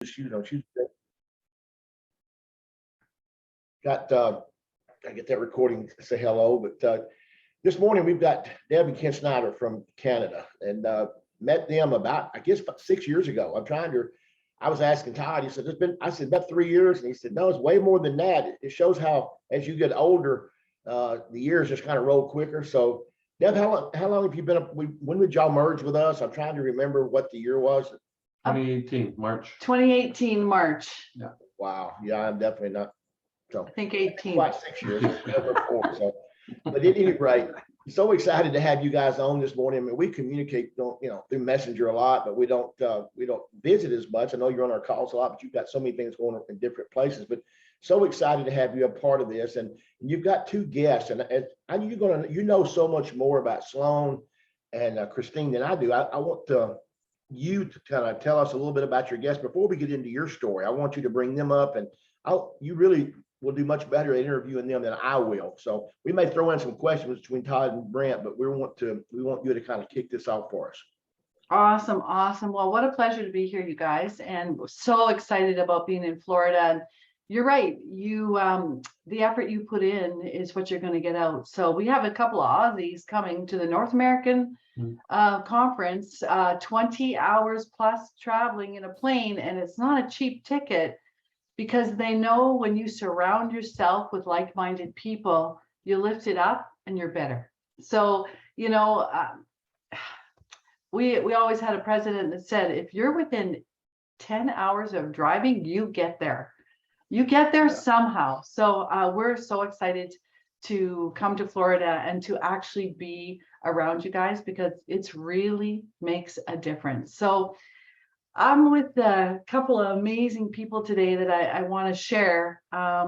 she's got, I get that recording to say hello, but this morning we've got Deb Ken Schneider from Canada, and met them about, I guess, about 6 years ago. I was asking Todd, he said, I said, about 3 years. And he said, no, it's way more than that. It shows how, as you get older, the years just kind of roll quicker. So Deb, how long have you been, when did y'all merge with us? I'm trying to remember what the year was. 2018, March. 2018, March. Yeah. Wow. Yeah, I'm definitely not. So I think 18. quite 6 years. So, but at any rate, so excited to have you guys on this morning. I mean, we communicate, through Messenger a lot, but we don't visit as much. I know you're on our calls a lot, but you've got so many things going on in different places. But so excited to have you a part of this, and you've got two guests, and I know you know so much more about Sloan and Christine than I do. I want you to kind of tell us a little bit about your guests before we get into your story. I want you to bring them up, and you really will do much better at interviewing them than I will. So we may throw in some questions between Todd and Brent, but we want you to kind of kick this off for us. Awesome. Well, what a pleasure to be here, you guys, and so excited about being in Florida. And you're right. The effort you put in is what you're going to get out. So we have a couple of Aussies coming to the North American conference, 20 hours plus traveling in a plane, and it's not a cheap ticket, because they know when you surround yourself with like-minded people, you lift it up and you're better. So, we always had a president that said, if you're within 10 hours of driving, you get there. You get there somehow. So we're so excited to come to Florida and to actually be around you guys, because it's really makes a difference. So I'm with a couple of amazing people today that I want to share. I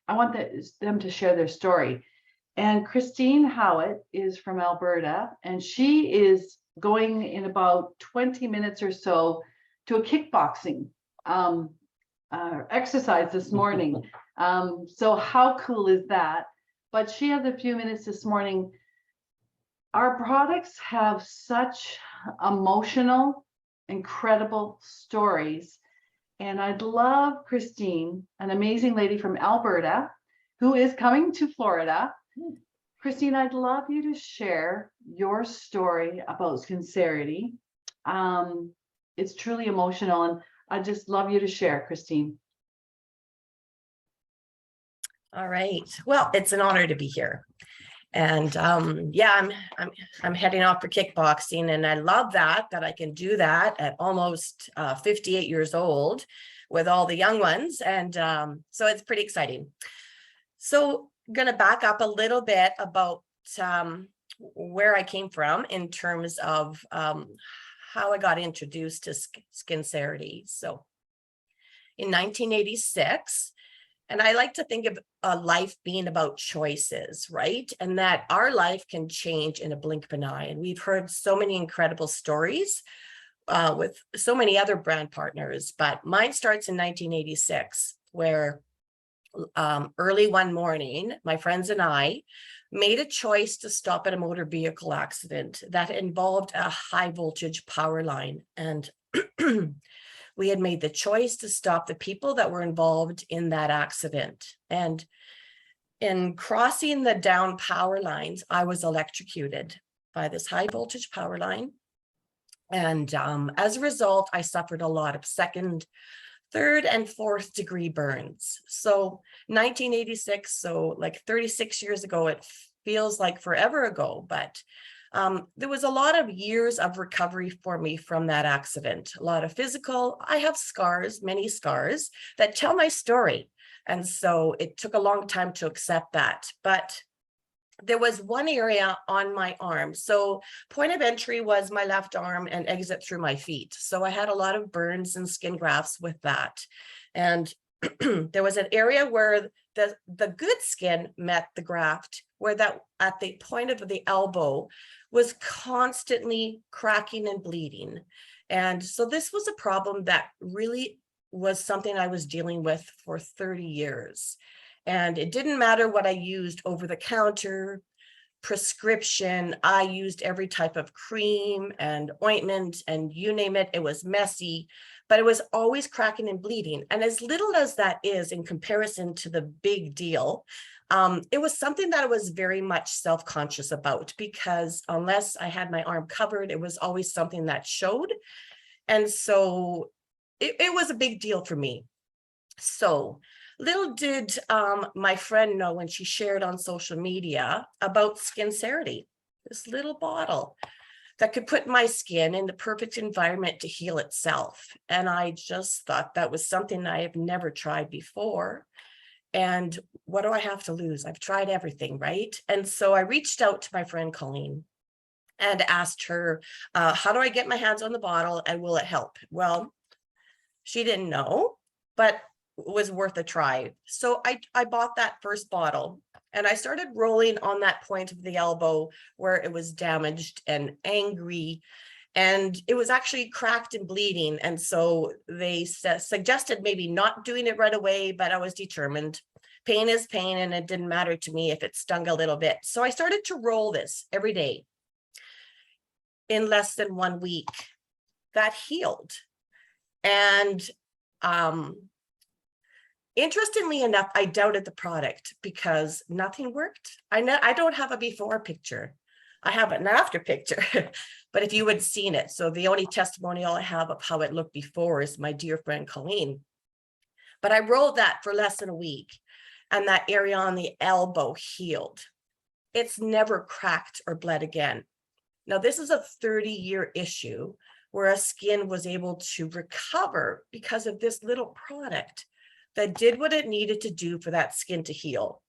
want them to share their story. And Christine Howatt is from Alberta, and she is going in about 20 minutes or so to a kickboxing exercise this morning. So how cool is that? But she has a few minutes this morning. Our products have such emotional, incredible stories, and I'd love Christine, an amazing lady from Alberta who is coming to Florida. Christine, I'd love you to share your story about sincerity. It's truly emotional, and I'd just love you to share, Christine. All right. Well, it's an honor to be here. And I'm heading off for kickboxing, and I love that I can do that at almost 58 years old with all the young ones. And so it's pretty exciting. So I'm going to back up a little bit about where I came from in terms of how I got introduced to Skincerity. So in 1986, and I like to think of life being about choices, right? And that our life can change in a blink of an eye. And we've heard so many incredible stories with so many other brand partners, but mine starts in 1986, where early one morning, my friends and I made a choice to stop at a motor vehicle accident that involved a high voltage power line. And we had made the choice to stop the people that were involved in that accident. And in crossing the down power lines, I was electrocuted by this high voltage power line. And as a result, I suffered a lot of second, third, and fourth degree burns. So 1986, so like 36 years ago, it feels like forever ago, but there was a lot of years of recovery for me from that accident. A lot of physical. I have scars, many scars that tell my story. And so it took a long time to accept that. But there was one area on my arm. So point of entry was my left arm and exit through my feet. So I had a lot of burns and skin grafts with that. And there was an area where the good skin met the graft, where that at the point of the elbow was constantly cracking and bleeding. And so this was a problem that really was something I was dealing with for 30 years. And it didn't matter what I used over the counter, prescription, I used every type of cream and ointment and you name it, it was messy. but it was always cracking and bleeding. And as little as that is in comparison to the big deal, it was something that I was very much self-conscious about, because unless I had my arm covered, it was always something that showed. And so it was a big deal for me. So little did my friend know when she shared on social media about Skincerity, this little bottle that could put my skin in the perfect environment to heal itself. And I just thought that was something I have never tried before. And what do I have to lose? I've tried everything, right? And so I reached out to my friend Colleen and asked her, how do I get my hands on the bottle and will it help? Well, she didn't know, but it was worth a try. So I bought that first bottle and I started rolling on that point of the elbow where it was damaged and angry. And it was actually cracked and bleeding. And so they suggested maybe not doing it right away, but I was determined. Pain is pain, and it didn't matter to me if it stung a little bit. So I started to roll this every day. In less than 1 week, that healed. And interestingly enough, I doubted the product because nothing worked. I don't have a before picture. I have an after picture, but if you had seen it. So the only testimonial I have of how it looked before is my dear friend Colleen. But I rolled that for less than a week and that area on the elbow healed. It's never cracked or bled again. Now, this is a 30-year issue where a skin was able to recover because of this little product that did what it needed to do for that skin to heal.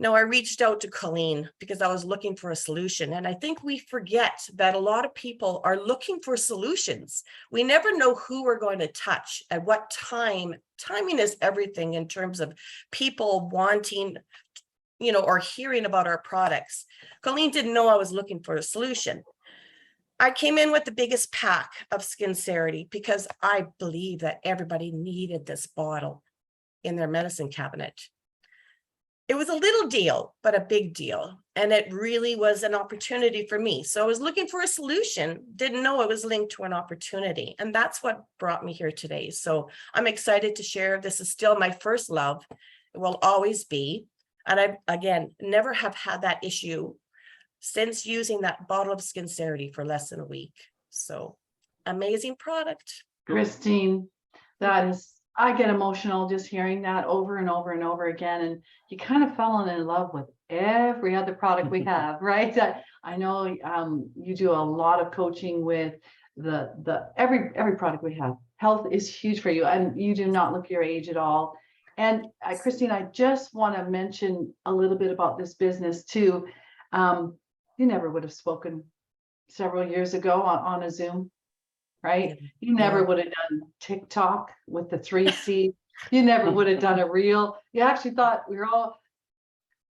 Now, I reached out to Colleen because I was looking for a solution. And I think we forget that a lot of people are looking for solutions. We never know who we're going to touch at what time. Timing is everything in terms of people wanting, or hearing about our products. Colleen didn't know I was looking for a solution. I came in with the biggest pack of Skincerity because I believe that everybody needed this bottle in their medicine cabinet. It was a little deal, but a big deal. And it really was an opportunity for me. So I was looking for a solution, didn't know it was linked to an opportunity. And that's what brought me here today. So I'm excited to share. This is still my first love. It will always be. And I, again, never have had that issue since using that bottle of Skincerity for less than a week. So amazing product. Christine, I get emotional just hearing that over and over and over again. And you kind of fell in love with every other product we have, right? I know you do a lot of coaching with every product we have. Health is huge for you, and you do not look your age at all. And Christine, I just want to mention a little bit about this business too. You never would have spoken several years ago on a Zoom, right? You never would have done TikTok with the 3C. You never would have done a reel. You actually thought we were all,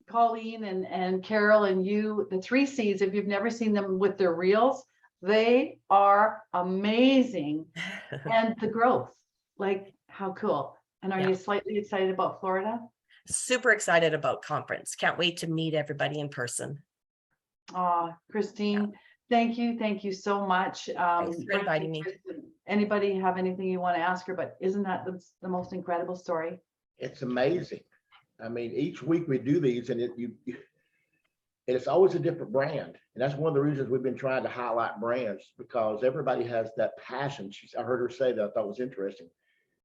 Colleen and Carol and you, the 3Cs, if you've never seen them with their reels, they are amazing. And the growth, like how cool. And are you slightly excited about Florida? Super excited about conference. Can't wait to meet everybody in person. Christine, thank you so much. Thanks for inviting me. Anybody have anything you want to ask her? But isn't that the most incredible story? It's amazing. I mean, each week we do these, and it's always a different brand, and that's one of the reasons we've been trying to highlight brands, because everybody has that passion. I heard her say that I thought was interesting.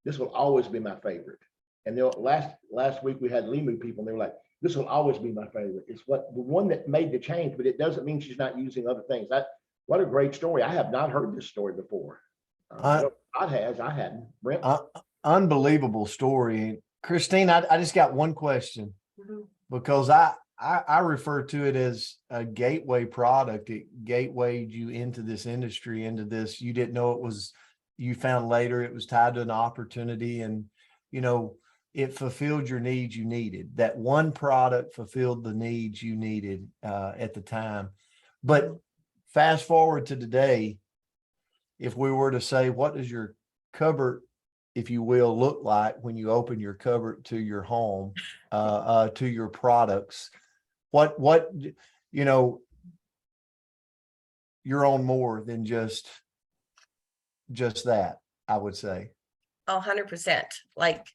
This will always be my favorite. And last week we had Limu people, and they were like, "This will always be my favorite." It's the one that made the change, but it doesn't mean she's not using other things. What a great story! I have not heard this story before. Todd has. I hadn't. Brent? Unbelievable story, Christine. I just got one question, because I refer to it as a gateway product. It gatewayed you into this industry, into this. You didn't know it was. You found later it was tied to an opportunity, and it fulfilled your needs you needed. That one product fulfilled the needs you needed at the time. But fast forward to today, if we were to say, what does your cupboard, if you will, look like when you open your cupboard to your home, to your products? What you're on more than just that. I would say. 100%. Like,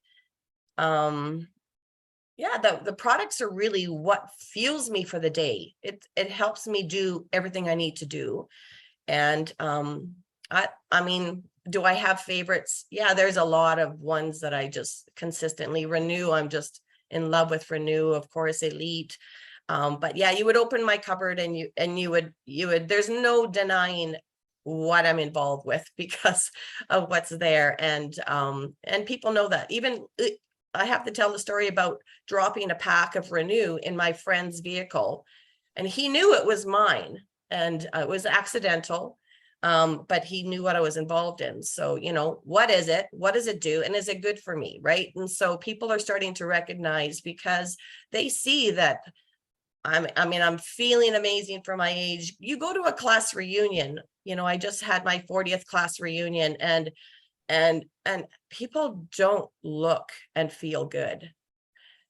yeah, the products are really what fuels me for the day. It helps me do everything I need to do. And I mean, do I have favorites? Yeah, there's a lot of ones that I just consistently renew. I'm just in love with Renew, of course, Elite. But yeah, you would open my cupboard and you would, there's no denying what I'm involved with because of what's there. And people know that. Even I have to tell the story about dropping a pack of Renew in my friend's vehicle, and he knew it was mine, and it was accidental. But he knew what I was involved in. So, you know, what is it? What does it do? And is it good for me? Right. And so people are starting to recognize, because they see that I'm feeling amazing for my age. You go to a class reunion, you know, I just had my 40th class reunion, and people don't look and feel good.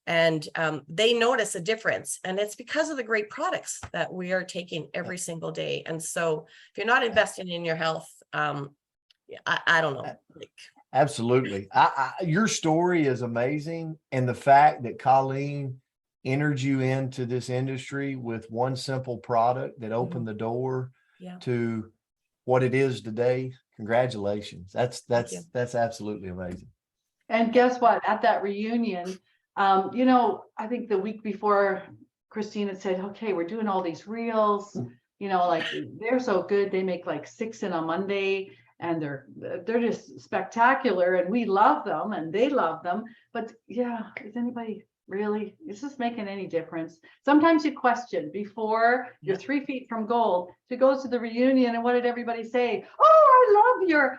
And they notice a difference, and it's because of the great products that we are taking every single day. And so if you're not investing in your health, I don't know. Like, Absolutely. Your story is amazing. And the fact that Colleen entered you into this industry with one simple product that opened the door yeah. to what it is today. Congratulations. That's you. absolutely amazing. And guess what? At that reunion, you know, I think the week before, Christine had said, okay, we're doing all these reels, you know, like they're so good. They make like 6 in a Monday, and they're just spectacular, and we love them and they love them. But yeah, is anybody really, is this making any difference? Sometimes you question before you're 3 feet from gold to go to the reunion, and what did everybody say? Oh,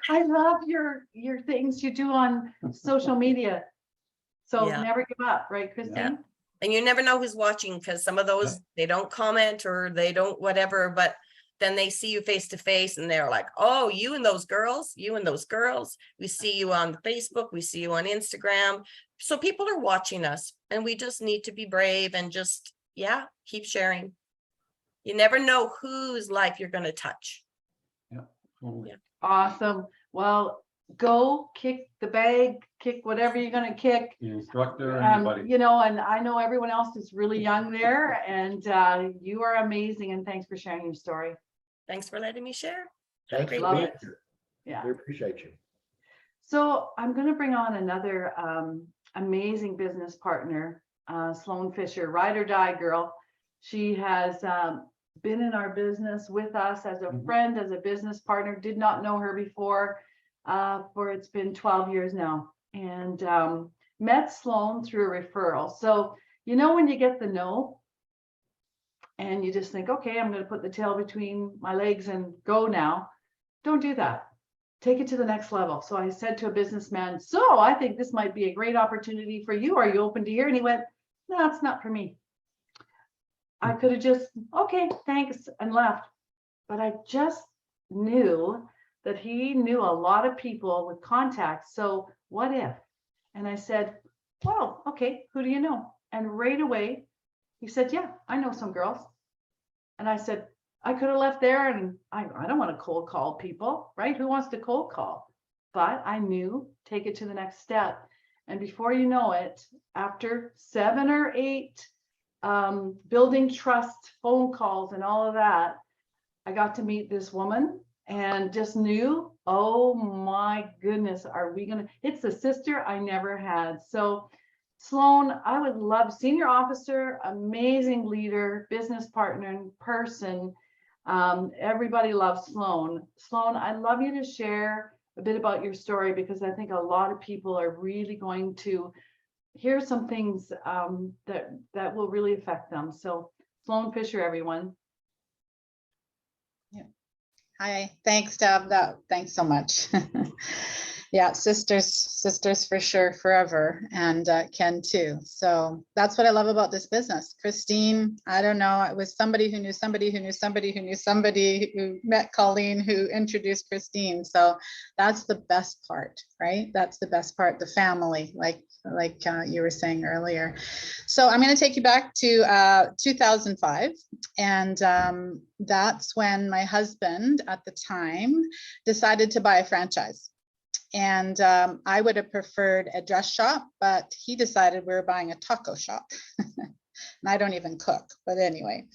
I love your things you do on social media. So Yeah. never give up, right, Christine? Yeah. And you never know who's watching, because some of those, they don't comment or they don't whatever, but then they see you face to face and they're like, oh, you and those girls, we see you on Facebook, we see you on Instagram. So people are watching us, and we just need to be brave and just, keep sharing. You never know whose life you're going to touch. Yeah. Totally. Awesome. Well, go kick the bag, kick whatever you're going to kick. The instructor, anybody. You know, and I know everyone else is really young there, and you are amazing. And thanks for sharing your story. Thanks for letting me share. Thanks for Love being it. here. Yeah. We appreciate you. So I'm going to bring on another amazing business partner, Sloan Fisher, ride or die girl. She has been in our business with us as a friend, as a business partner. Did not know her before, for it's been 12 years now, and met Sloan through a referral. So, you know, when you get the no, and you just think, okay, I'm going to put the tail between my legs and go now. Don't do that. Take it to the next level. So I said to a businessman, so I think this might be a great opportunity for you. Are you open to hear? And he went, no, it's not for me. I could have just, okay, thanks, and left. But I just knew that he knew a lot of people with contacts. So what if? And I said, well, okay, who do you know? And right away, he said, yeah, I know some girls. And I said, I could have left there, and I don't want to cold call people, right? Who wants to cold call? But I knew, take it to the next step. And before you know it, after 7 or 8 building trust phone calls and all of that, I got to meet this woman and just knew, oh my goodness, are we gonna, it's a sister I never had. So Sloan, I would love, senior officer, amazing leader, business partner in person. Everybody loves Sloan. Sloan, I'd love you to share a bit about your story, because I think a lot of people are really going to hear some things that will really affect them. So Sloan Fisher, everyone. Yeah. Hi, thanks, Deb. Thanks so much. Yeah, sisters for sure, forever, and Ken too. So that's what I love about this business. Christine, I don't know, it was somebody who knew somebody who knew somebody who knew somebody who met Colleen, who introduced Christine. So that's the best part, right? That's the best part, the family, like you were saying earlier. So I'm going to take you back to 2005, and that's when my husband at the time decided to buy a franchise. And I would have preferred a dress shop, but he decided we were buying a taco shop. And I don't even cook, but anyway.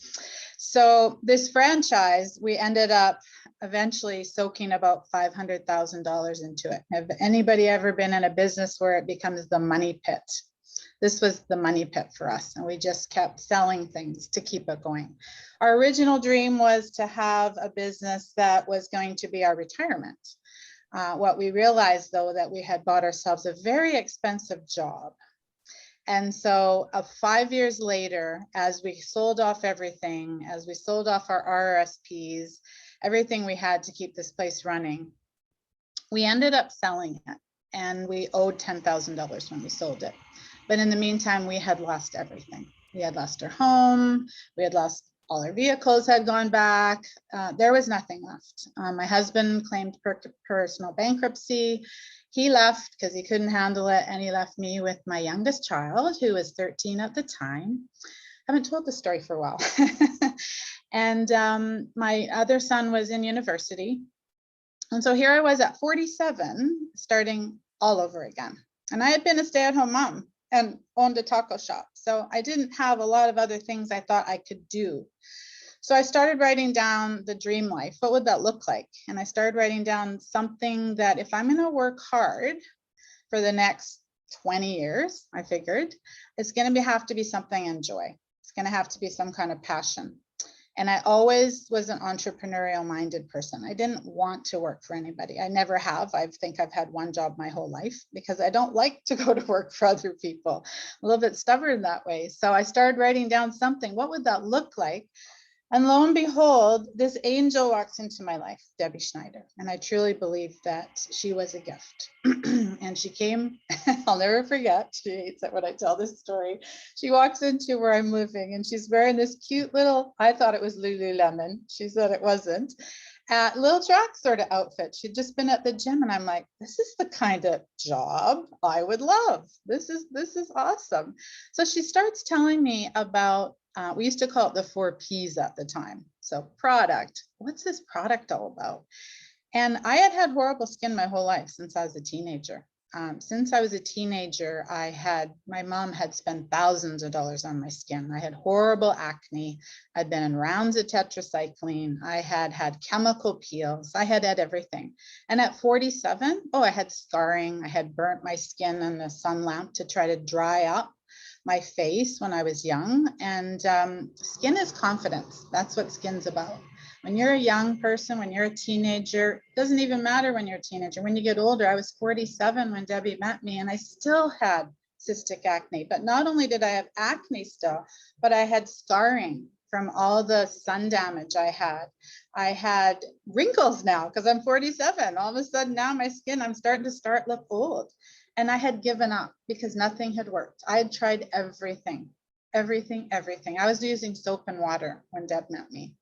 So this franchise, we ended up eventually soaking about $500,000 into it. Have anybody ever been in a business where it becomes the money pit? This was the money pit for us, and we just kept selling things to keep it going. Our original dream was to have a business that was going to be our retirement. What we realized, though, that we had bought ourselves a very expensive job. And so 5 years later, as we sold off everything, as we sold off our RRSPs, everything we had to keep this place running, we ended up selling it, and we owed $10,000 when we sold it. But in the meantime, we had lost everything. We had lost our home, we had lost all our vehicles had gone back. There was nothing left. My husband claimed personal bankruptcy. He left because he couldn't handle it, and he left me with my youngest child, who was 13 at the time. I haven't told the story for a while. And my other son was in university. And so here I was at 47, starting all over again. And I had been a stay-at-home mom and owned a taco shop. So I didn't have a lot of other things I thought I could do. So I started writing down the dream life. What would that look like? And I started writing down something that if I'm gonna work hard for the next 20 years, I figured, it's gonna have to be something I enjoy. It's gonna have to be some kind of passion. And I always was an entrepreneurial minded person. I didn't want to work for anybody. I never have. I think I've had one job my whole life because I don't like to go to work for other people. A little bit stubborn that way. So I started writing down something. What would that look like? And lo and behold, this angel walks into my life, Debbie Schneider. And I truly believe that she was a gift. And she came, I'll never forget, she hates it when I tell this story. She walks into where I'm living and she's wearing this cute little, I thought it was Lululemon. She said it wasn't. Little track sort of outfit. She'd just been at the gym and I'm like, this is the kind of job I would love. This is awesome. So she starts telling me about, we used to call it the 4 Ps at the time. So product, what's this product all about? And I had had horrible skin my whole life since I was a teenager. Since I was a teenager, my mom had spent thousands of dollars on my skin. I had horrible acne. I'd been in rounds of tetracycline. I had had chemical peels. I had everything. And at 47, I had scarring. I had burnt my skin in the sun lamp to try to dry up my face when I was young. And skin is confidence. That's what skin's about. When you're a young person, when you're a teenager, it doesn't even matter when you're a teenager. When you get older, I was 47 when Debbie met me and I still had cystic acne. But not only did I have acne still, but I had scarring from all the sun damage I had. I had wrinkles now because I'm 47. All of a sudden now my skin, I'm starting to look old. And I had given up because nothing had worked. I had tried everything. I was using soap and water when Deb met me.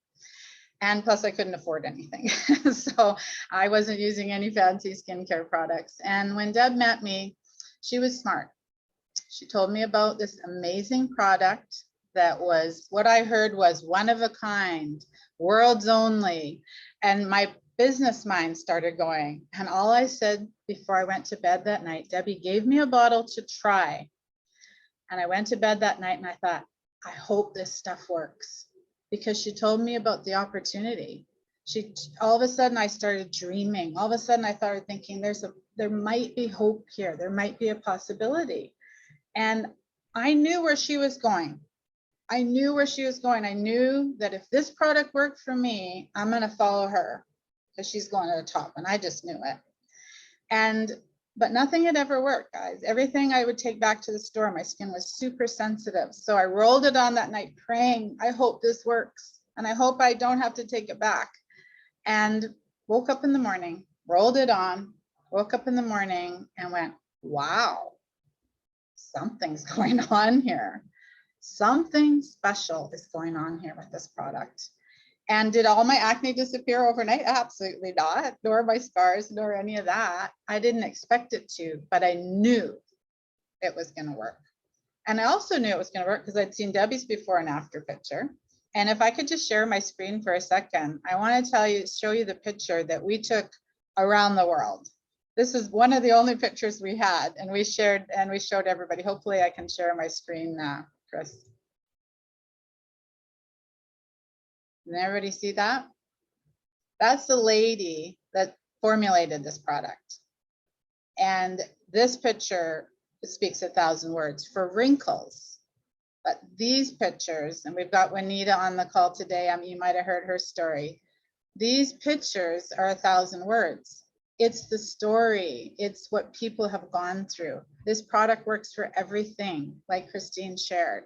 And plus I couldn't afford anything. So I wasn't using any fancy skincare products. And when Deb met me, she was smart. She told me about this amazing product that was, what I heard was one of a kind, world's only. And my business mind started going. And all I said before I went to bed that night, Debbie gave me a bottle to try. And I went to bed that night and I thought, I hope this stuff works. Because she told me about the opportunity. All of a sudden I started dreaming. All of a sudden I started thinking there might be hope here. There might be a possibility. And I knew where she was going. I knew that if this product worked for me, I'm going to follow her because she's going to the top. And I just knew it. But nothing had ever worked, guys. Everything I would take back to the store, my skin was super sensitive. So I rolled it on that night praying, I hope this works. And I hope I don't have to take it back. And woke up in the morning, rolled it on, woke up in the morning and went, wow, something's going on here. Something special is going on here with this product. And did all my acne disappear overnight? Absolutely not, nor my scars, nor any of that. I didn't expect it to, but I knew it was going to work. And I also knew it was going to work because I'd seen Debbie's before and after picture. And if I could just share my screen for a second, I want to show you the picture that we took around the world. This is one of the only pictures we had, and we shared and we showed everybody. Hopefully I can share my screen now, Chris. Can everybody see that? That's the lady that formulated this product. And this picture speaks 1,000 words for wrinkles. But these pictures, and we've got Juanita on the call today. You might have heard her story. These pictures are 1,000 words. It's the story. It's what people have gone through. This product works for everything, like Christine shared.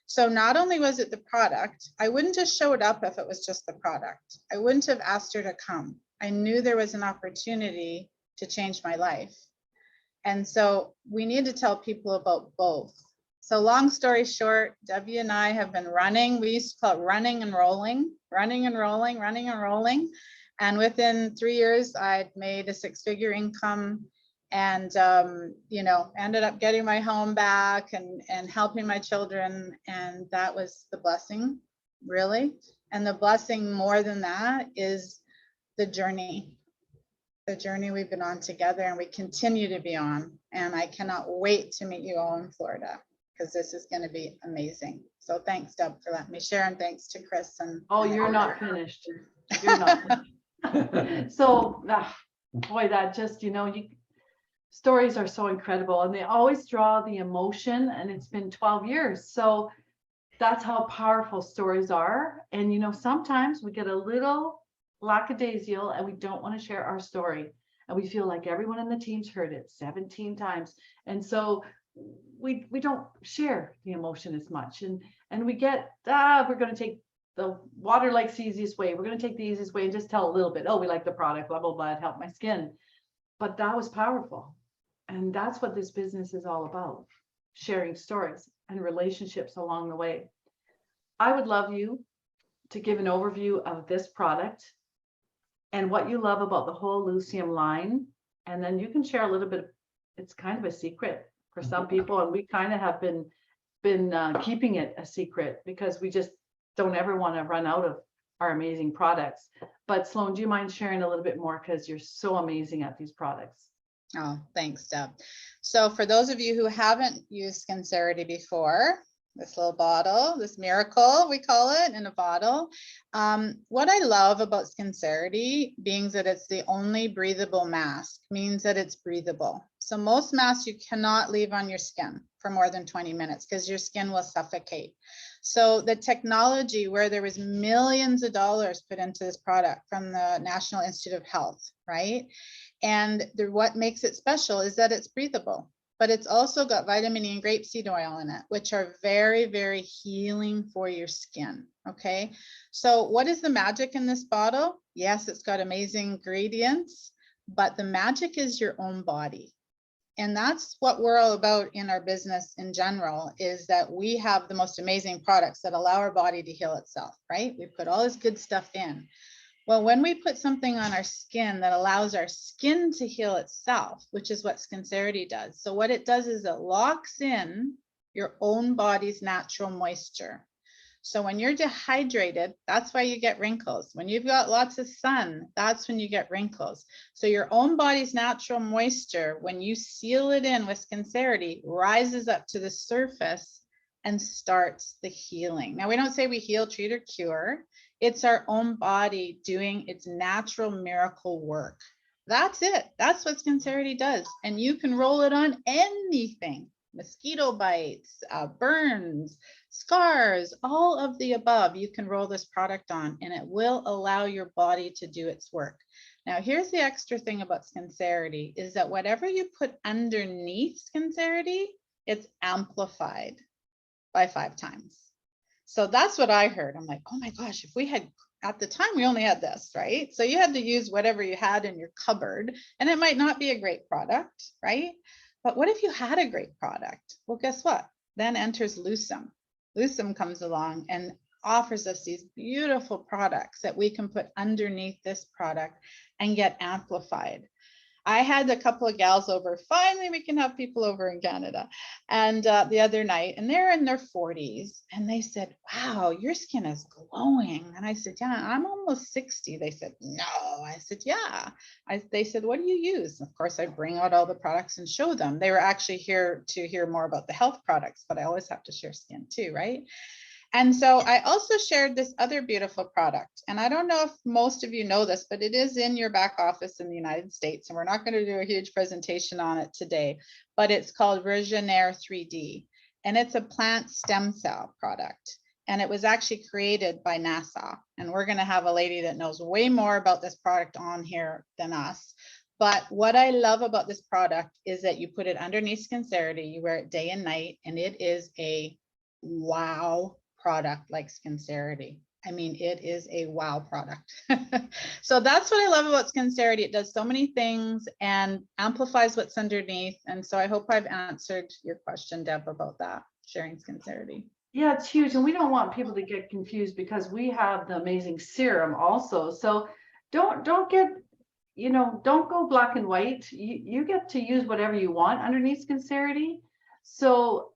So not only was it the product, I wouldn't have showed up if it was just the product. I wouldn't have asked her to come. I knew there was an opportunity to change my life. And so we need to tell people about both. So long story short, Debbie and I have been running. We used to call it running and rolling, running and rolling, running and rolling. And within 3 years, I'd made a 6-figure income and, you know, ended up getting my home back and helping my children. And that was the blessing, really. And the blessing more than that is the journey we've been on together, and we continue to be on. And I cannot wait to meet you all in Florida, because this is going to be amazing. So thanks, Deb, for letting me share, and thanks to Chris. And Oh, you're not finished. You're not finished. So, boy, that just, you know, stories are so incredible, and they always draw the emotion, and it's been 12 years. So that's how powerful stories are. And, you know, sometimes we get a little lackadaisical and we don't want to share our story. And we feel like everyone in the team's heard it 17 times. And so we don't share the emotion as much. And we get, we're going to take the water likes the easiest way. We're going to take the easiest way and just tell a little bit. Oh, we like the product, blah, blah, blah. It helped my skin. But that was powerful. And that's what this business is all about. Sharing stories and relationships along the way. I would love you to give an overview of this product and what you love about the whole Lucium line. And then you can share a little bit. It's kind of a secret for some people. And we kind of have been keeping it a secret because we just don't ever want to run out of our amazing products. But Sloan, do you mind sharing a little bit more? Because you're so amazing at these products. Oh, thanks, Deb. So for those of you who haven't used Skincerity before, this little bottle, this miracle, we call it, in a bottle. What I love about Skincerity, being that it's the only breathable mask, means that it's breathable. So most masks you cannot leave on your skin for more than 20 minutes because your skin will suffocate. So the technology, where there was millions of dollars put into this product from the National Institute of Health, right? And what makes it special is that it's breathable, but it's also got vitamin E and grapeseed oil in it, which are very, very healing for your skin. Okay. So what is the magic in this bottle? Yes, it's got amazing ingredients, but the magic is your own body. And that's what we're all about in our business in general, is that we have the most amazing products that allow our body to heal itself, right? We put all this good stuff in. Well, when we put something on our skin that allows our skin to heal itself, which is what Skincerity does. So what it does is it locks in your own body's natural moisture. So when you're dehydrated, that's why you get wrinkles. When you've got lots of sun, that's when you get wrinkles. So your own body's natural moisture, when you seal it in with Skincerity, rises up to the surface and starts the healing. Now, we don't say we heal, treat, or cure. It's our own body doing its natural miracle work. That's it. That's what Skincerity does. And you can roll it on anything. Mosquito bites, burns, scars, all of the above, you can roll this product on, and it will allow your body to do its work. Now, here's the extra thing about Skincerity, is that whatever you put underneath Skincerity, it's amplified by 5 times. So that's what I heard. I'm like, oh my gosh, if we had, at the time, we only had this, right? So you had to use whatever you had in your cupboard, and it might not be a great product, right? But what if you had a great product? Well, guess what? Then enters Lucium. Lucium comes along and offers us these beautiful products that we can put underneath this product and get amplified. I had a couple of gals over. Finally, we can have people over in Canada. And the other night, and they're in their 40s, and they said, wow, your skin is glowing. And I said, yeah, I'm almost 60. They said, no. I said, yeah. They said, what do you use? Of course, I bring out all the products and show them. They were actually here to hear more about the health products, but I always have to share skin too, right? And so I also shared this other beautiful product. And I don't know if most of you know this, but it is in your back office in the United States. And we're not going to do a huge presentation on it today, but it's called Regenaire 3D. And it's a plant stem cell product. And it was actually created by NASA. And we're going to have a lady that knows way more about this product on here than us. But what I love about this product is that you put it underneath Skincerity, you wear it day and night, and it is a wow product like Skincerity. I mean, it is a wow product. So that's what I love about Skincerity. It does so many things and amplifies what's underneath. And so I hope I've answered your question, Deb, about that, sharing Skincerity. Yeah, it's huge. And we don't want people to get confused because we have the amazing serum also. So don't get, don't go black and white. You get to use whatever you want underneath Skincerity. So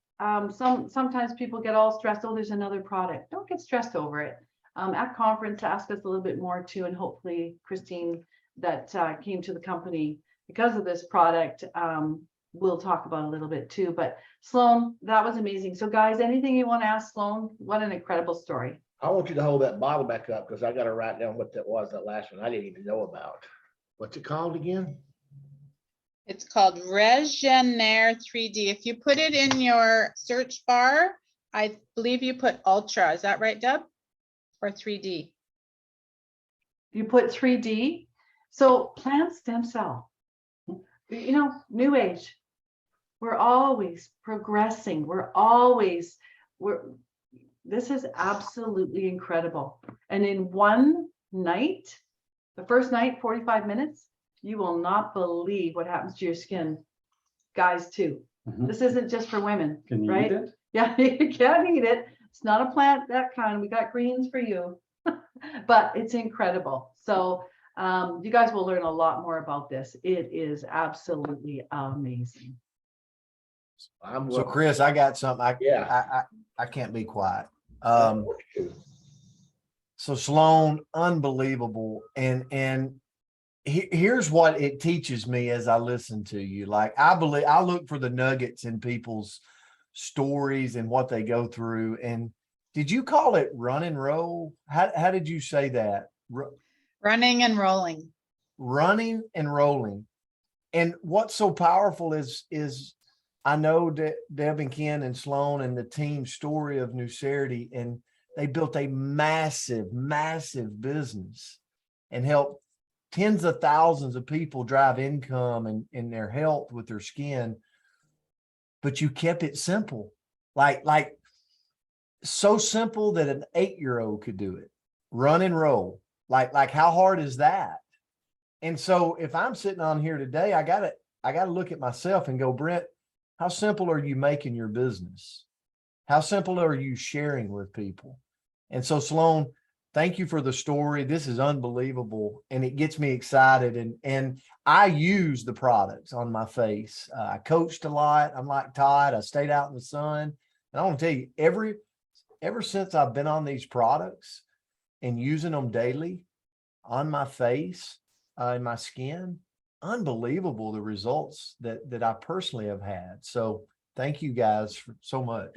sometimes people get all stressed. Oh, there's another product. Don't get stressed over it. At conference, ask us a little bit more too, and hopefully Christine that came to the company because of this product, we'll talk about a little bit too. But Sloan, that was amazing. So guys, anything you want to ask Sloan? What an incredible story. I want you to hold that bottle back up because I got to write down what that was, that last one I didn't even know about. What's it called again? It's called Regenaire 3D. If you put it in your search bar, I believe you put Ultra. Is that right, Deb? Or 3D? You put 3D. So plant stem cell, new age. We're always progressing. This is absolutely incredible. And in one night, the first night, 45 minutes, you will not believe what happens to your skin, guys too. Mhm. This isn't just for women, Can you right? eat it? Yeah, you can't eat it. It's not a plant, that kind. We got greens for you, but it's incredible. So you guys will learn a lot more about this. It is absolutely amazing. So Chris, I got something. Yeah. I can't be quiet. So Sloan, unbelievable. And here's what it teaches me as I listen to you. Like, I look for the nuggets in people's stories and what they go through. And did you call it run and roll? How did you say that? Running and rolling. Running and rolling. And what's so powerful is I know that Deb and Ken and Sloan and the team story of Nucerity, and they built a massive, massive business and helped tens of thousands of people drive income and their health with their skin. But you kept it simple, like so simple that an 8-year-old could do it. Run and roll. Like how hard is that? And so if I'm sitting on here today, I gotta look at myself and go, Brent, how simple are you making your business? How simple are you sharing with people? And so Sloan, thank you for the story. This is unbelievable. And it gets me excited. And I use the products on my face. I coached a lot. I'm like Todd. I stayed out in the sun. And I want to tell you, ever since I've been on these products and using them daily on my face, in my skin, unbelievable the results that I personally have had. So thank you guys for so much.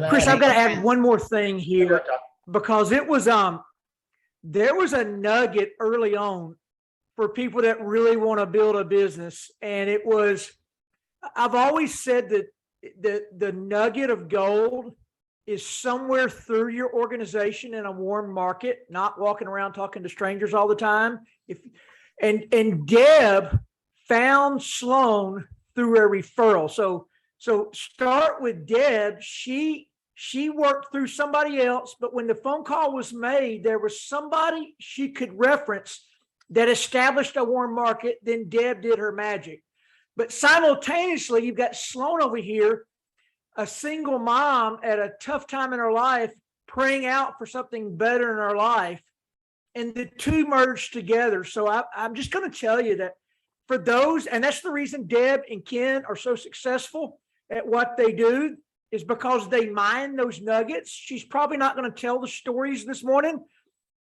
Chris, I've got to add one more thing here because it was there was a nugget early on for people that really want to build a business, and it was, I've always said that the nugget of gold is somewhere through your organization in a warm market, not walking around talking to strangers all the time. And Deb found Sloan through a referral. So start with Deb. She worked through somebody else, but when the phone call was made, there was somebody she could reference that established a warm market. Then Deb did her magic. But simultaneously, you've got Sloan over here, a single mom at a tough time in her life, praying out for something better in her life. And the two merged together. So I'm just going to tell you that for those, and that's the reason Deb and Ken are so successful at what they do, is because they mine those nuggets. She's probably not going to tell the stories this morning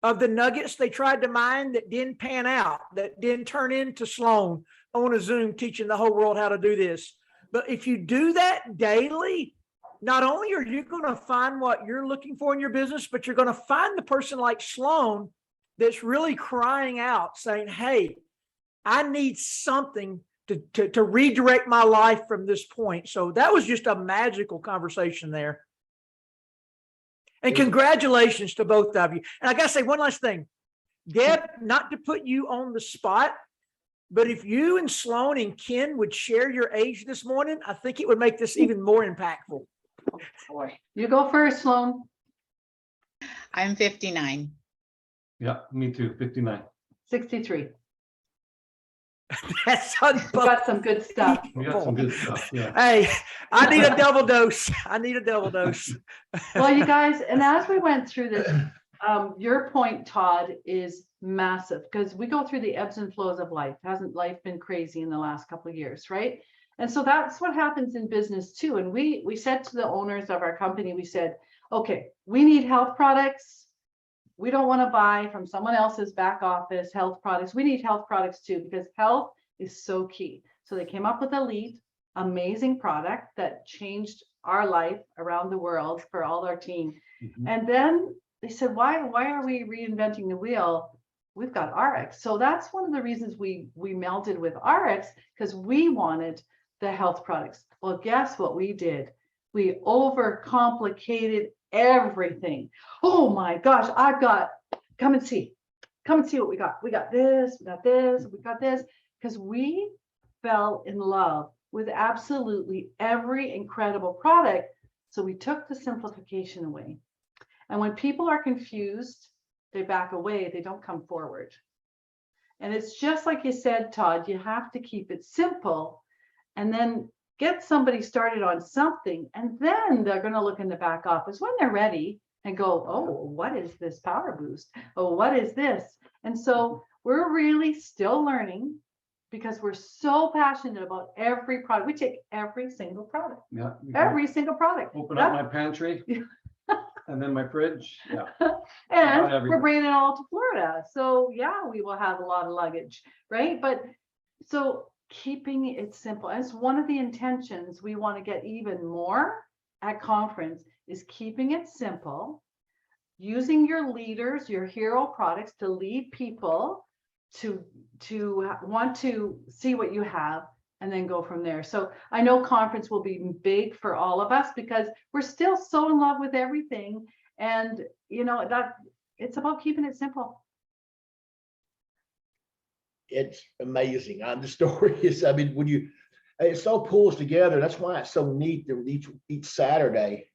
of the nuggets they tried to mine that didn't pan out, that didn't turn into Sloan on a Zoom teaching the whole world how to do this. But if you do that daily, not only are you going to find what you're looking for in your business, but you're going to find the person like Sloan that's really crying out saying, hey, I need something to redirect my life from this point. So that was just a magical conversation there. And congratulations to both of you. And I got to say one last thing, Deb, not to put you on the spot, but if you and Sloan and Ken would share your age this morning, I think it would make this even more impactful. Oh, boy. You go first, Sloan. I'm 59. Yeah, me too, 59. 63. That's Got some good stuff. We got some good stuff, yeah. Hey, I need a double dose. I need a double dose. Well, you guys, and as we went through this, your point, Todd, is massive because we go through the ebbs and flows of life. Hasn't life been crazy in the last couple of years, right? And so that's what happens in business too. And we said to the owners of our company, we said, okay, we need health products. We don't want to buy from someone else's back office health products. We need health products too, because health is so key. So they came up with Elite, amazing product that changed our life around the world for all our team. Mhm. And then they said, why are we reinventing the wheel? We've got RX. So that's one of the reasons we melded with RX, because we wanted the health products. Well, guess what we did? We overcomplicated everything. Oh my gosh, come and see what we got. We got this, we got this, we got this, because we fell in love with absolutely every incredible product. So we took the simplification away. And when people are confused, they back away, they don't come forward. And it's just like you said, Todd, you have to keep it simple and then get somebody started on something. And then they're going to look in the back office when they're ready and go, oh, what is this power boost? Oh, what is this? And so we're really still learning because we're so passionate about every product. We take every single product, Yeah. every single product. Open up my pantry and then my fridge, yeah. And About everything. we're bringing it all to Florida. So yeah, we will have a lot of luggage, right? But so keeping it simple. As one of the intentions we want to get even more at conference is keeping it simple, using your leaders, your hero products to lead people to want to see what you have and then go from there. So I know conference will be big for all of us because we're still so in love with everything. And you know, that it's about keeping it simple. It's amazing. The story is, I mean, it so pulls together. That's why it's so neat that each Saturday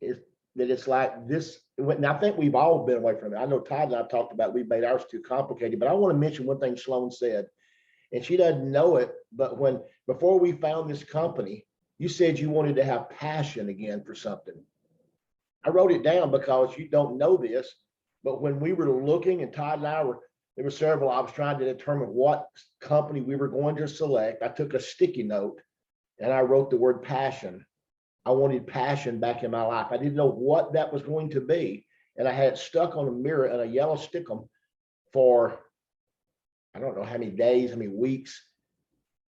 is that it's like this. And I think we've all been away from it. I know Todd and I talked about we've made ours too complicated, but I want to mention one thing Sloan said, and she doesn't know it, but before we found this company, you said you wanted to have passion again for something. I wrote it down because you don't know this, but when we were looking, and Todd and I there were several, I was trying to determine what company we were going to select. I took a sticky note and I wrote the word passion. I wanted passion back in my life. I didn't know what that was going to be. And I had it stuck on a mirror and a yellow stickum for, I don't know how many days, how many weeks.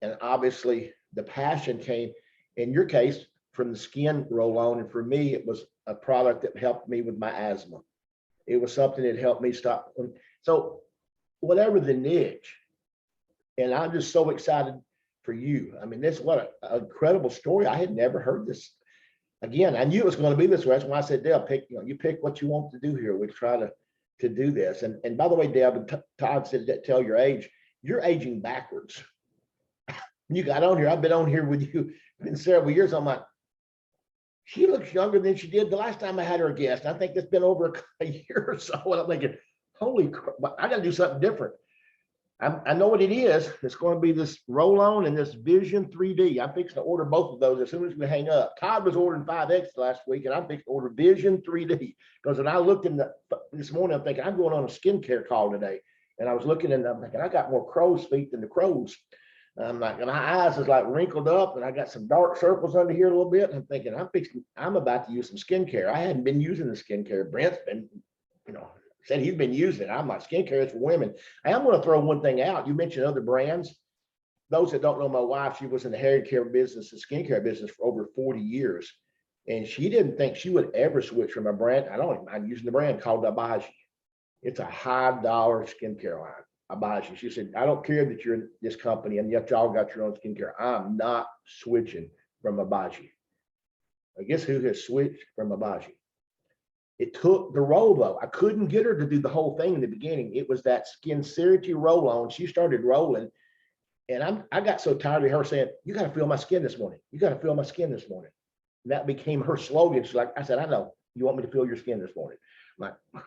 And obviously the passion came, in your case, from the skin roll-on. And for me, it was a product that helped me with my asthma. It was something that helped me stop. So whatever the niche, and I'm just so excited for you. I mean, this, what an incredible story. I had never heard this. Again, I knew it was going to be this way. That's why I said, Deb, you pick what you want to do here. We try to do this. And by the way, Deb, and Todd said that tell your age, you're aging backwards. You got on here. I've been on here with you in several years. I'm like, she looks younger than she did the last time I had her a guest. I think it's been over a year or so. And I'm thinking, holy crap, I got to do something different. I know what it is. It's going to be this roll-on and this Vision 3D. I'm fixing to order both of those as soon as we hang up. Todd was ordering 5X last week, and I'm fixing to order Vision 3D. Because when I looked this morning, I'm thinking, I'm going on a skincare call today. And I was looking and I'm thinking, I got more crow's feet than the crows. I'm like, and my eyes is like wrinkled up and I got some dark circles under here a little bit. And I'm thinking, I'm about to use some skincare. I hadn't been using the skincare. Brent's been, said he's been using it. I'm like, skincare is for women. I am going to throw one thing out. You mentioned other brands. Those that don't know my wife, she was in the hair care business and skincare business for over 40 years. And she didn't think she would ever switch from a brand. I don't even mind using the brand called Abaji. It's a high dollar skincare line. Abaji. She said, I don't care that you're in this company and yet y'all got your own skincare. I'm not switching from Abaji. I guess who has switched from Abaji? It took the roll though. I couldn't get her to do the whole thing in the beginning. It was that Skincerity roll on. She started rolling. And I got so tired of her saying, you got to feel my skin this morning. You got to feel my skin this morning. And that became her slogan. She's like, I said, I know you want me to feel your skin this morning. I'm like,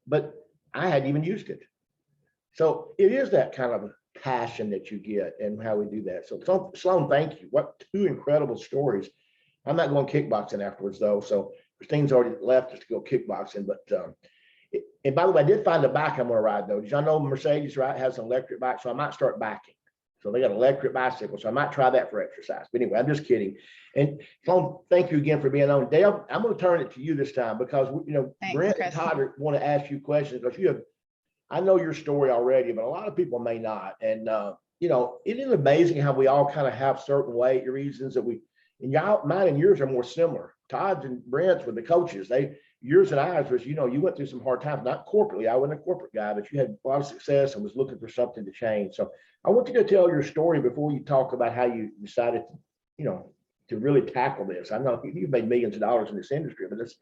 but I hadn't even used it. So it is that kind of passion that you get and how we do that. So Sloan, thank you. What two incredible stories. I'm not going kickboxing afterwards though. So Christine's already left us to go kickboxing. But and by the way, I did find a bike I'm going to ride though. Did y'all know Mercedes, right, has an electric bike? So I might start biking. So they got an electric bicycle. So I might try that for exercise. But anyway, I'm just kidding. And Sloan, thank you again for being on. Dale, I'm going to turn it to you this time because, Thanks, Brent and Chris. Todd want to ask you questions because I know your story already, but a lot of people may not. And, it is amazing how we all kind of have certain reasons that mine and yours are more similar. Todd's and Brent's with the coaches. Yours and ours was, you went through some hard times, not corporately. I wasn't a corporate guy, but you had a lot of success and was looking for something to change. So I want you to tell your story before you talk about how you decided to really tackle this. I know you've made millions of dollars in this industry, but it's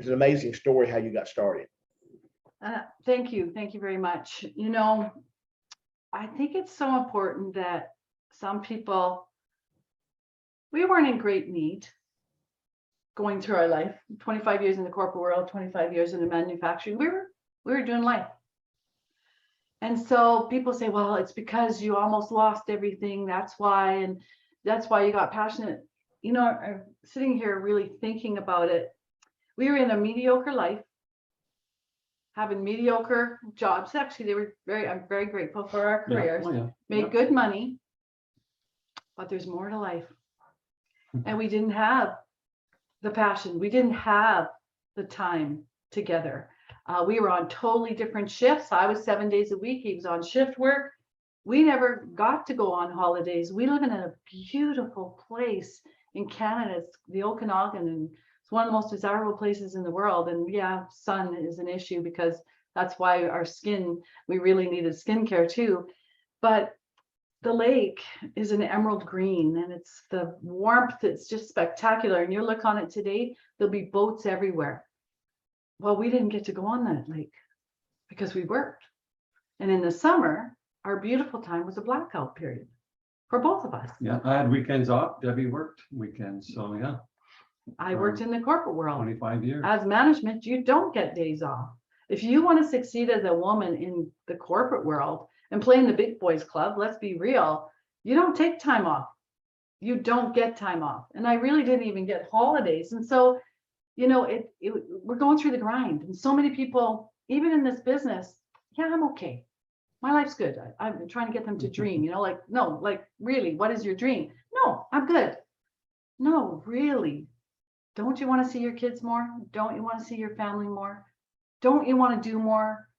an amazing story how you got started. Thank you. Thank you very much. I think it's so important that some people, we weren't in great need going through our life, 25 years in the corporate world, 25 years in the manufacturing, we were doing life. And so people say, well, it's because you almost lost everything. That's why, and that's why you got passionate. I'm sitting here really thinking about it. We were in a mediocre life, having mediocre jobs. Actually, I'm very grateful for our careers, made good money, but there's more to life. And we didn't have the passion. We didn't have the time together. We were on totally different shifts. I was 7 days a week. He was on shift work. We never got to go on holidays. We live in a beautiful place in Canada. It's the Okanagan, and it's one of the most desirable places in the world. And yeah, sun is an issue because that's why our skin, we really needed skincare too. But the lake is an emerald green and it's the warmth. It's just spectacular. And you look on it today, there'll be boats everywhere. Well, we didn't get to go on that lake because we worked. And in the summer, our beautiful time was a blackout period for both of us. Yeah, I had weekends off. Debbie worked weekends. So yeah. I worked in the corporate world. 25 years. As management, you don't get days off. If you want to succeed as a woman in the corporate world and play in the big boys club, let's be real, you don't take time off. You don't get time off. And I really didn't even get holidays. And so, we're going through the grind. And so many people, even in this business, yeah, I'm okay. My life's good. I'm trying to get them to dream, no, really, what is your dream? No, I'm good. No, really. Don't you want to see your kids more? Don't you want to see your family more? Don't you want to do more?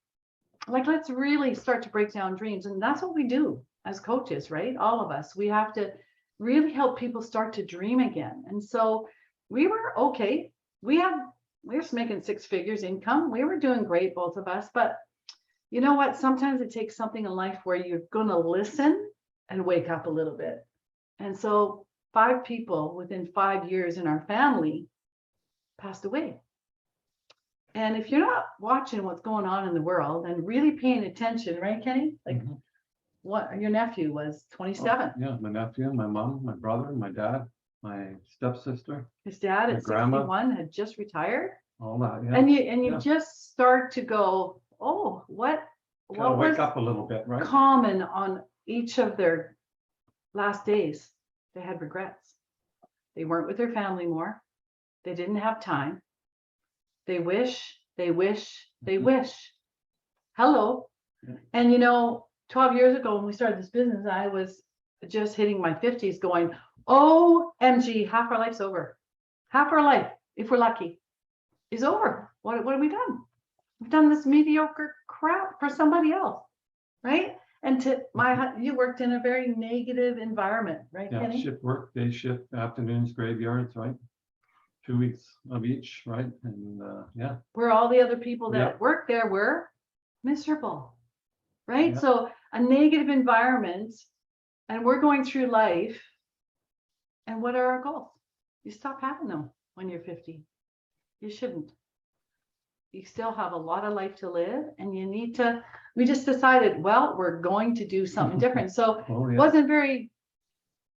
Let's really start to break down dreams. And that's what we do as coaches, right? All of us, we have to really help people start to dream again. And so we were okay. We were making 6 figures income. We were doing great, both of us. But you know what? Sometimes it takes something in life where you're going to listen and wake up a little bit. And so 5 people within 5 years in our family passed away. And if you're not watching what's going on in the world and really paying attention, right, Kenny? What your nephew was 27. Yeah, my nephew, my mom, my brother, my dad, my stepsister. His dad at grandma. 61 had just retired. All that, yeah. And you Yeah. just start to go, oh, what Gotta wake was up a little bit, right? common on each of their last days? They had regrets. They weren't with their family more. They didn't have time. They wish. Hello. Yeah. And 12 years ago when we started this business, I was just hitting my 50s going, OMG, half our life's over. Half our life, if we're lucky, is over. What have we done? We've done this mediocre crap for somebody else, right? And you worked in a very negative environment, right, Yeah, Kenny? shift work, day shift, afternoons, graveyards, right? 2 weeks of each, right? And yeah, Where all the other people that Yeah. worked there were miserable, right? Yeah. So a negative environment, and we're going through life. And what are our goals? You stop having them when you're 50. You shouldn't. You still have a lot of life to live, and you need to. We just decided, well, we're going to do something different. So oh it yeah, wasn't very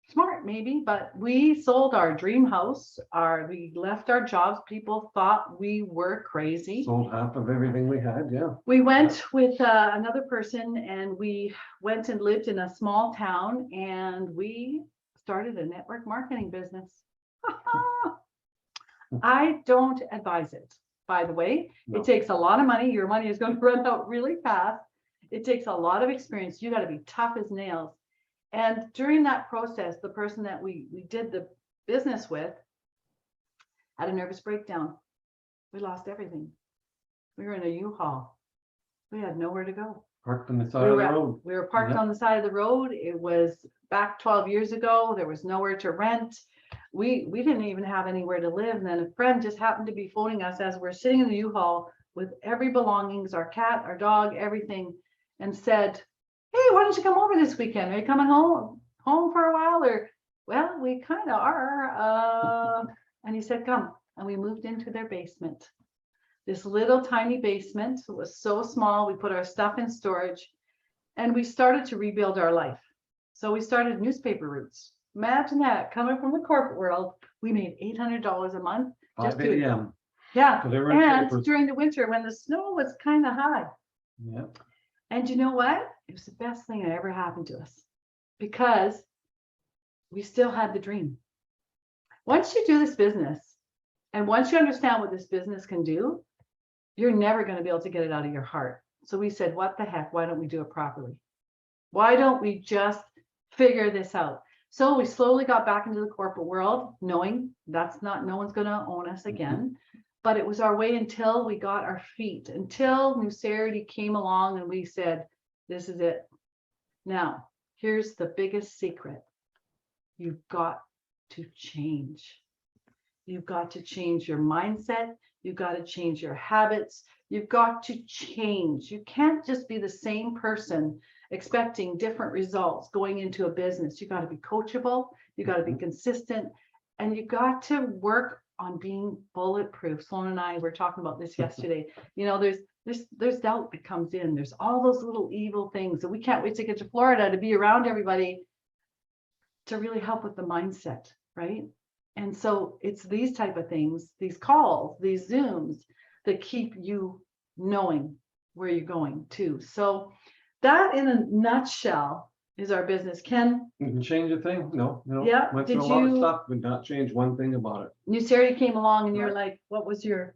smart, maybe, but we sold our dream house. We left our jobs. People thought we were crazy. sold half of everything we had, yeah. We went with another person, and we went and lived in a small town, and we started a network marketing business. I don't advise it, by the way. No. It takes a lot of money. Your money is going to run out really fast. It takes a lot of experience. You got to be tough as nails. And during that process, the person that we did the business with had a nervous breakdown. We lost everything. We were in a U-Haul. We had nowhere to go. Parked on the side of the road. We were parked Yep. on the side of the road. It was back 12 years ago. There was nowhere to rent. We didn't even have anywhere to live. And then a friend just happened to be phoning us as we're sitting in the U-Haul with every belongings, our cat, our dog, everything, and said, hey, why don't you come over this weekend? Are you coming home for a while? Or, well, we kind of are. And he said, come. And we moved into their basement. This little tiny basement. It was so small. We put our stuff in storage, and we started to rebuild our life. So we started newspaper routes. Imagine that, coming from the corporate world. We made $800 a month. 5 a.m. Yeah. delivering And papers. during the winter when the snow was kind of high. Yeah. And you know what? It was the best thing that ever happened to us, because we still had the dream. Once you do this business, and once you understand what this business can do, you're never going to be able to get it out of your heart. So we said, what the heck? Why don't we do it properly? Why don't we just figure this out? So we slowly got back into the corporate world, knowing that's not, no one's going to own us again. But it was our way until we got our feet, until Nucerity came along and we said, this is it. Now, here's the biggest secret. You've got to change. You've got to change your mindset. You've got to change your habits. You've got to change. You can't just be the same person expecting different results going into a business. You got to be coachable. You got to be consistent, and you got to work on being bulletproof. Sloan and I were talking about this yesterday. You know, there's doubt that comes in. There's all those little evil things, and we can't wait to get to Florida to be around everybody to really help with the mindset, right? And so it's these type of things, these calls, these Zooms that keep you knowing where you're going to. So that in a nutshell is our business. Ken, You can change a thing? No. Yeah, Went through did a lot of you- stuff, but not change one thing about it. Nucerity came along and you're like, what was your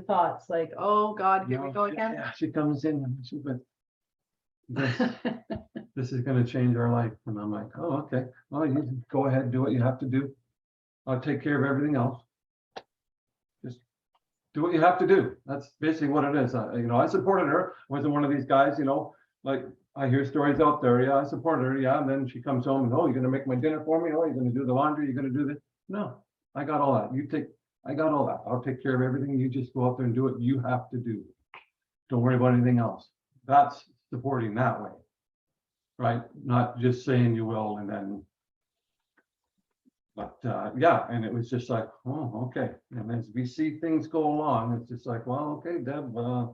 thoughts? Like, oh God, here we No, go again. Yeah, she comes in and she went, this is going to change our life. And I'm like, oh, okay. Well, you go ahead and do what you have to do. I'll take care of everything else. Just do what you have to do. That's basically what it is. I supported her. Wasn't one of these guys, like I hear stories out there. Yeah, I supported her. Yeah. And then she comes home and, oh, you're going to make my dinner for me. Oh, you're going to do the laundry. You're going to do this. No, I got all that. I got all that. I'll take care of everything. You just go out there and do what you have to do. Don't worry about anything else. That's supporting that way. Right? Not just saying you will and then. But yeah, and it was just like, oh, okay. And as we see things go along, it's just like, well, okay, Deb, we're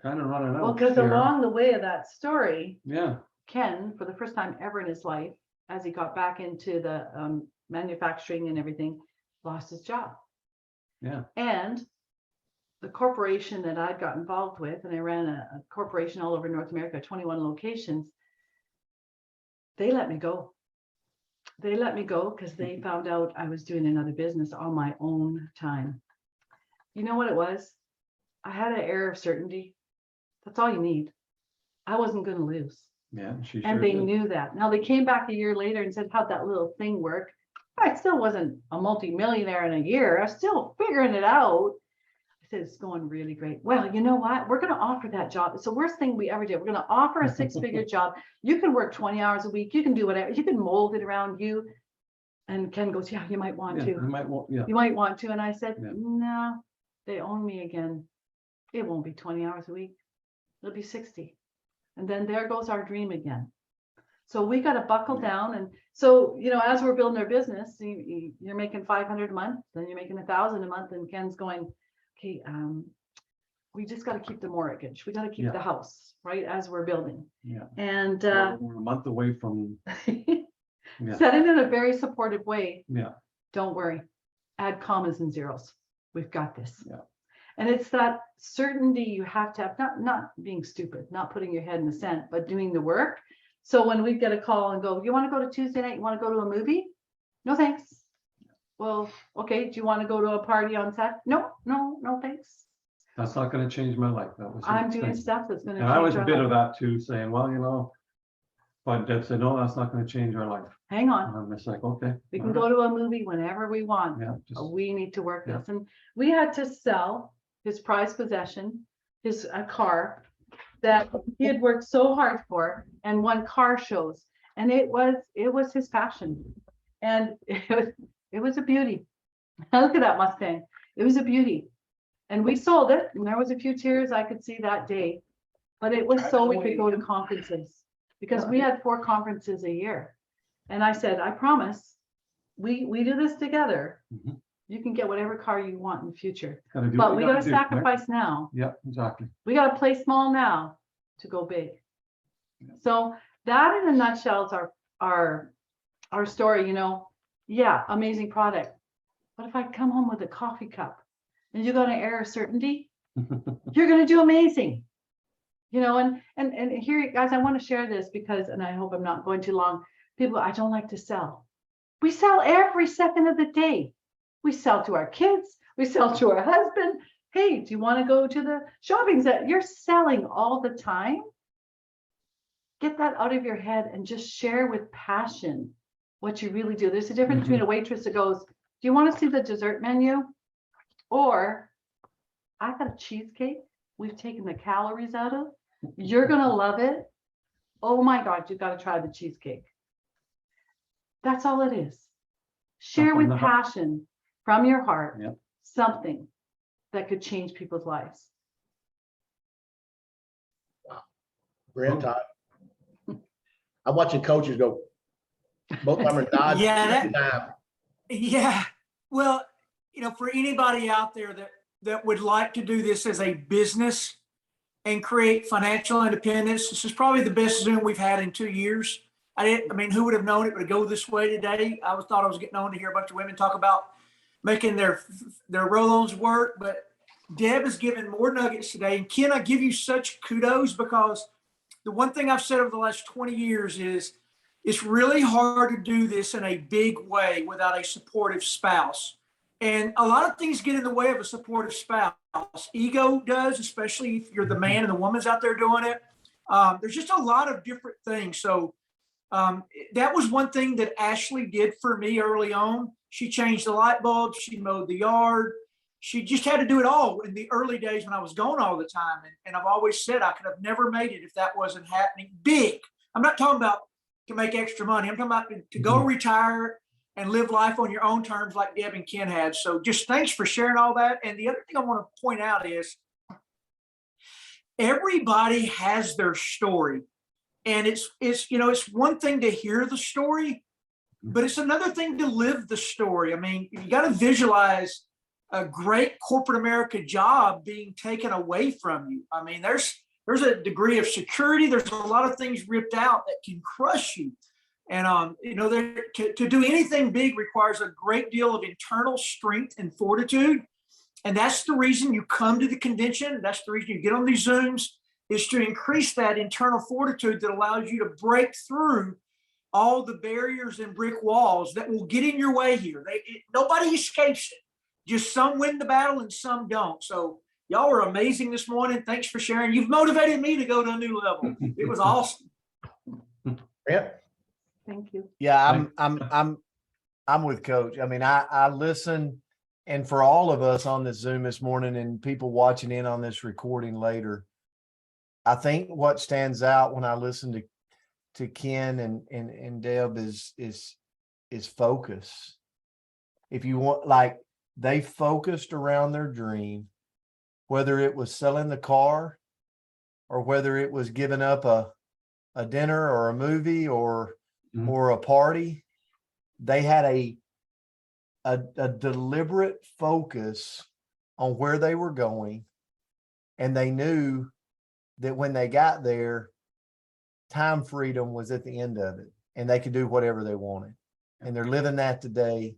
kind of running out. Well, because here. along the way of that story, Yeah, Ken, for the first time ever in his life, as he got back into the manufacturing and everything, lost his job. yeah. And the corporation that I got involved with, and I ran a corporation all over North America, 21 locations, they let me go. They let me go because they found out I was doing another business on my own time. You know what it was? I had an air of certainty. That's all you need. I wasn't going to lose. Yeah, she sure And they did. knew that. Now they came back a year later and said, how'd that little thing work? I still wasn't a multimillionaire in a year. I was still figuring it out. I said, it's going really great. Well, you know what? We're going to offer that job. It's the worst thing we ever did. We're going to offer a 6-figure job. You can work 20 hours a week. You can do whatever. You can mold it around you. And Ken goes, yeah, you might want Yeah, to. you might want, yeah. You might want to. And I said, Yeah. no, they own me again. It won't be 20 hours a week. It'll be 60. And then there goes our dream again. So we got to buckle down. And so, you know, as we're building our business, you're making 500 a month, then you're making 1,000 a month. And Ken's going, okay, we just got to keep the mortgage. We got to keep Yeah. the house, right? As we're building. Yeah. And We're a month away from, yeah. said it in a very supportive way. Yeah. Don't worry. Add commas and zeros. We've got this. Yeah. And it's that certainty you have to have, not being stupid, not putting your head in the sand, but doing the work. So when we get a call and go, you want to go to Tuesday night? You want to go to a movie? No, thanks. Well, okay. Do you want to go to a party on Saturday? No, thanks. That's not gonna change my life. That was. I'm the doing thing. stuff that's going to. And I was a bit of that too, saying, well, you know, but Deb said, no, that's not gonna change our life. Hang on. And I'm just like, okay. We can all go to a movie whenever we want. right. Yeah, just, We need to work Yeah. this. And we had to sell his prized possession, a car that he had worked so hard for and won car shows. And it was his passion. And it was a beauty. Look at that Mustang. It was a beauty. And we sold it. And there was a few tears I could see that day. But it was so we could go to conferences because we had 4 conferences a year. And I said, I promise, we do this together. Mhm. You can get whatever car you want in the future, gotta do but what we you gotta do, right? sacrifice now. Yeah, exactly. We gotta play small now to go big. Yeah. So that in a nutshell is our story, you know. Yeah, amazing product. But if I come home with a coffee cup and you're gonna air certainty, you're gonna do amazing. You know, and here, guys, I want to share this because, and I hope I'm not going too long. People, I don't like to sell. We sell every second of the day. We sell to our kids. We sell to our husband. Hey, do you want to go to the shopping center? You're selling all the time. Get that out of your head and just share with passion what you really do. There's a difference between a waitress that goes, do you want to see the dessert menu? Or I got a cheesecake. We've taken the calories out of. You're going to love it. Oh my God, you've got to try the cheesecake. That's all it is. Share with passion from your heart, Yep. something that could change people's lives. Brent, Todd. I'm watching coaches go, both of them are nodding. Yeah, well, you know, for anybody out there that would like to do this as a business and create financial independence, this is probably the best Zoom we've had in 2 years. I mean, who would have known it would go this way today? Thought I was getting on to hear a bunch of women talk about making their roll-ons work, but Deb has given more nuggets today. And Ken, I give you such kudos because the one thing I've said over the last 20 years is it's really hard to do this in a big way without a supportive spouse. And a lot of things get in the way of a supportive spouse. Ego does, especially if you're the man and the woman's out there doing it. There's just a lot of different things. So that was one thing that Ashley did for me early on. She changed the light bulbs. She mowed the yard. She just had to do it all in the early days when I was gone all the time. And I've always said I could have never made it if that wasn't happening big. I'm not talking about to make extra money. I'm talking about to go retire and live life on your own terms like Deb and Ken had. So just thanks for sharing all that. And the other thing I want to point out is everybody has their story. And it's one thing to hear the story, but it's another thing to live the story. I mean, you got to visualize a great corporate America job being taken away from you. I mean, there's a degree of security. There's a lot of things ripped out that can crush you. And, to do anything big requires a great deal of internal strength and fortitude. And that's the reason you come to the convention. That's the reason you get on these Zooms, is to increase that internal fortitude that allows you to break through all the barriers and brick walls that will get in your way here. Nobody escapes it. Just some win the battle and some don't. So y'all were amazing this morning. Thanks for sharing. You've motivated me to go to a new level. It was awesome. Brent? Thank you. Yeah, I'm with Coach. I mean, I listen, and for all of us on this Zoom this morning and people watching in on this recording later, I think what stands out when I listen to Ken and Deb is focus. If you want, like, they focused around their dream, whether it was selling the car or whether it was giving up a dinner or a movie or a party. They had a deliberate focus on where they were going, and they knew that when they got there, time freedom was at the end of it, and they could do whatever they wanted. And they're living that today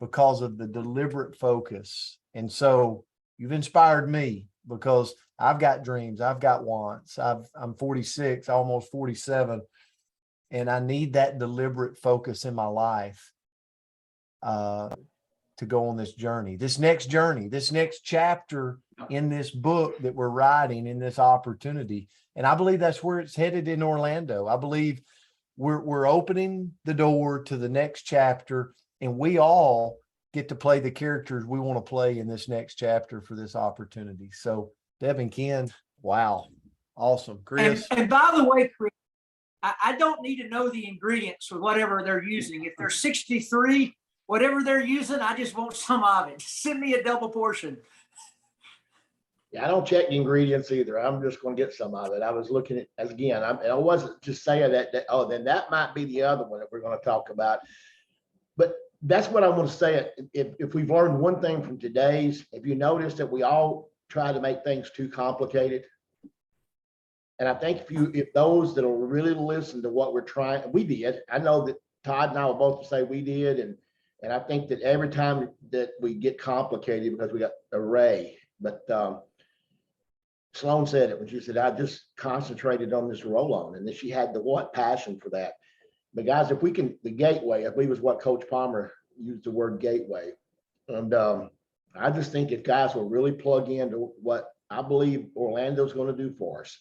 because of the deliberate focus. And so you've inspired me, because I've got dreams, I've got wants. I'm 46, almost 47, and I need that deliberate focus in my life to go on this journey, this next chapter in this book that we're writing, in this opportunity. And I believe that's where it's headed in Orlando. I believe we're opening the door to the next chapter, and we all get to play the characters we want to play in this next chapter for this opportunity. So Deb and Ken, wow. Awesome. Chris. And by the way, Chris, I don't need to know the ingredients or whatever they're using. If they're 63, whatever they're using, I just want some of it. Send me a double portion. Yeah, I don't check the ingredients either. I'm just going to get some of it. I was looking at, as again, I wasn't just saying that, oh, then that might be the other one that we're going to talk about. But that's what I want to say. If we've learned one thing from today's, if you notice that we all try to make things too complicated. And I think if those that'll really listen to what we're trying, we did. I know that Todd and I will both say we did. And I think that every time that we get complicated, because we got array, but Sloan said it when she said, I just concentrated on this roll-on, and then she had the passion for that. But guys, if we can, the gateway, I believe is what Coach Palmer used the word gateway. And I just think if guys will really plug into what I believe Orlando's going to do for us,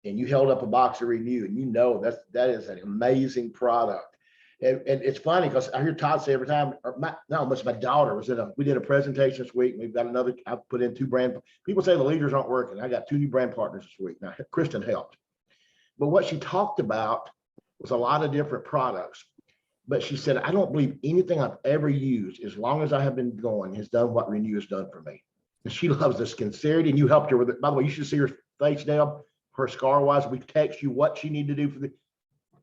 and you held up a box of Renew, and you know that is an amazing product. And it's funny because I hear Todd say every time, my daughter was we did a presentation this week. And we've got another, I put in 2 brand, people say the leaders aren't working. I got 2 new brand partners this week. Now, Kristen helped. But what she talked about was a lot of different products. But she said, I don't believe anything I've ever used, as long as I have been going, has done what Renew has done for me. And she loves the sincerity, and you helped her with it. By the way, you should see her face, Deb, her scar wise. We text you what she needed to do for the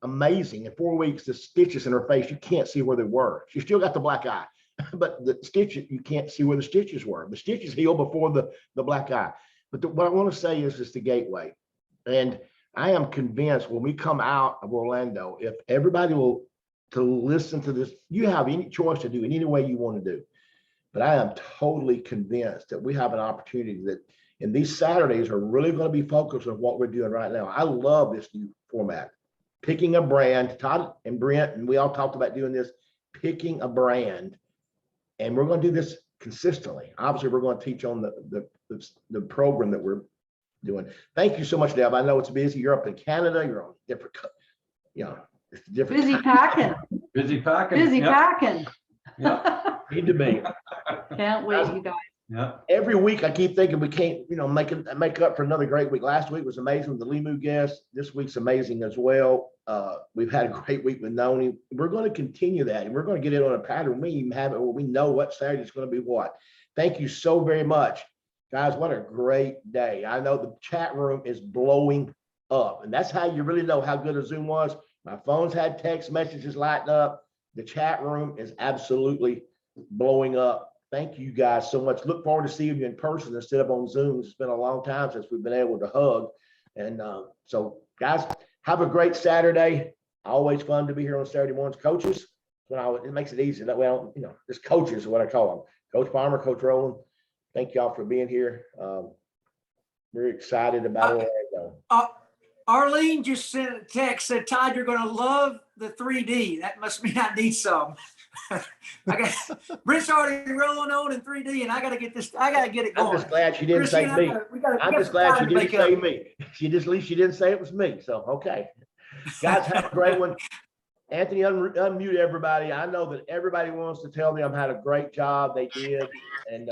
amazing. In 4 weeks, the stitches in her face, you can't see where they were. She still got the black eye, but the stitches, you can't see where the stitches were. The stitches healed before the black eye. But what I want to say is the gateway. And I am convinced when we come out of Orlando, if everybody will to listen to this, you have any choice to do it any way you want to do. But I am totally convinced that we have an opportunity that, and these Saturdays are really going to be focused on what we're doing right now. I love this new format. Picking a brand, Todd and Brent, and we all talked about doing this, picking a brand. And we're going to do this consistently. Obviously, we're going to teach on the program that we're doing. Thank you so much, Deb. I know it's busy. You're up in Canada. You're on different, it's different. Busy packing. Busy packing. Busy Yep. packing. Yep. Need to be. Can't wait, you guys. Yeah. Every week I keep thinking we can't, make up for another great week. Last week was amazing with the Limu guest. This week's amazing as well. We've had a great week with Noni. We're going to continue that, and we're going to get it on a pattern. We even have it where we know what Saturday is going to be what. Thank you so very much. Guys, what a great day. I know the chat room is blowing up, and that's how you really know how good a Zoom was. My phone's had text messages lighting up. The chat room is absolutely blowing up. Thank you guys so much. Look forward to seeing you in person instead of on Zoom. It's been a long time since we've been able to hug. And so guys, have a great Saturday. Always fun to be here on Saturday mornings. Coaches, it makes it easy. That way I don't, just coaches is what I call them. Coach Palmer, Coach Rowland, thank y'all for being here. We're excited about it. Arlene just sent a text, said, Todd, you're going to love the 3D. That must mean I need some. Brent's already rolling on in 3D, and I got to get it going. I'm just glad she didn't say me. I'm just glad she didn't say me. At least she didn't say it was me. So, okay. Guys, have a great one. Anthony, unmute everybody. I know that everybody wants to tell me I've had a great job. They did. And